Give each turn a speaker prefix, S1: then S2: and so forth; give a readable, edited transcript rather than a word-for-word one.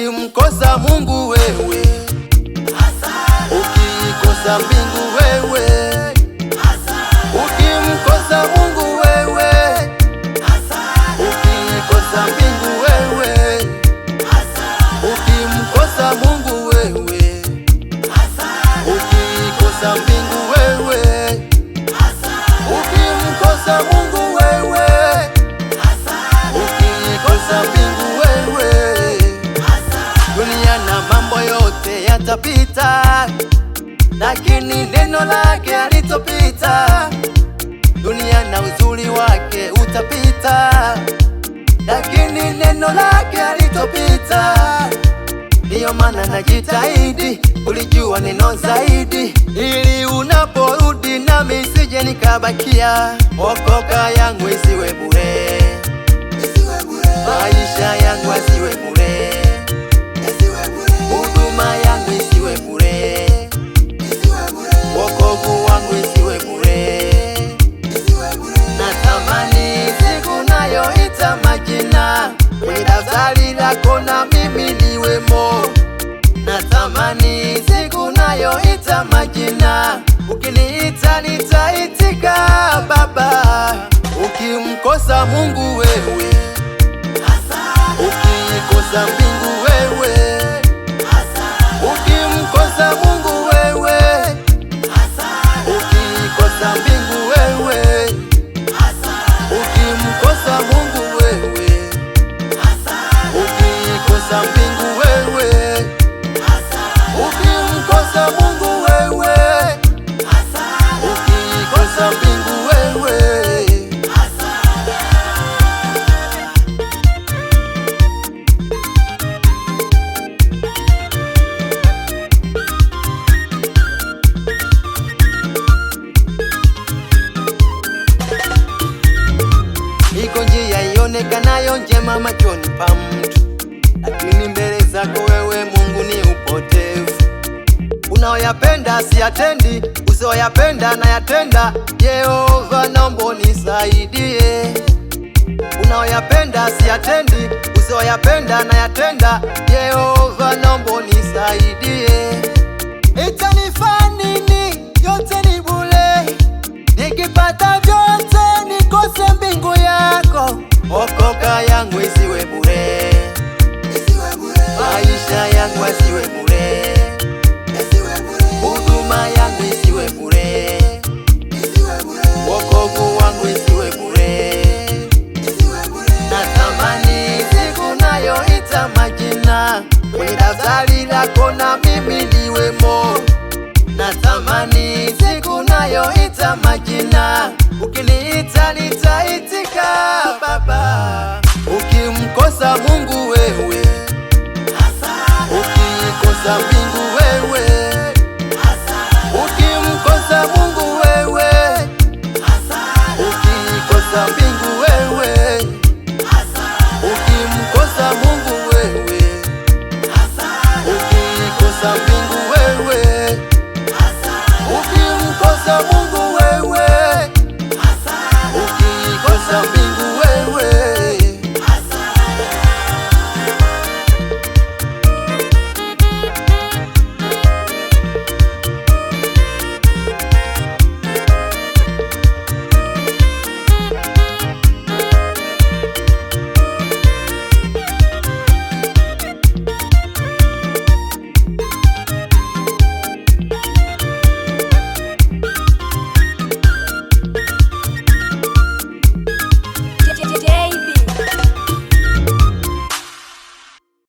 S1: Ukimkosa Mungu wewe, ukikosa mbingu wewe, ukimkosa Mungu wewe, ukikosa mbingu wewe, ukimkosa Mungu wewe, ukikosa mbingu wewe, ukimkosa Mungu wewe, ukikosa mbingu wewe. Dunia na mambo yote yatapita, lakini neno lake halitopita. Dunia na uzuri wake utapita, lakini neno lake halitopita. Ndiyo maana najitahidi kulijua neno zaidi, ili unaporudi nami sije nikabakia. Okoka yangu isiwe bure, maisha yangu asiwe bure, huduma yangu isiwe bure, wokovu wangu isiwe bure. Natamani siku nayoita majina kwenye daftari lako na mimi niwemo. Natamani siku nayoita majina, ukiniita nitaitika Baba. Ukimkosa Mungu wewe, ukikosa mbingu wewe, ukimkosa Mungu wewe, ukikosa mbingu wewe, ukimkosa Mungu wewe, ukikosa mbingu wewe, ukimkosa Mungu wewe, ukikosa mbingu wewe. Iko njia ionekanayo njema machoni pa mtu, lakini mbele zako wewe Mungu ni upotevu. Unaoyapenda siyatendi, usioyapenda nayatenda. Yehova naomba unisaidie. Unaoyapenda siyatendi, usioyapenda nayatenda. Yehova naomba unisaidie. Itanifaa nini? Yote ni bure, nikipata vyote nikose mbingu yako. Okoka yangu isiwe bure, maisha yangu asiwe bure, huduma yangu isiwe bure, wokovu wangu isiwe bure. Natamani siku nayoita majina kwenye daftari lako na mimi niwemo. Natamani siku nayoita majina, ukiniita nitaitika Baba. Ukimkosa Mungu wewe, ukikosa mbingu wewe, ukimkosa Mungu wewe, ukikosa mbingu wewe, ukimkosa Mungu wewe, ukikosa mbingu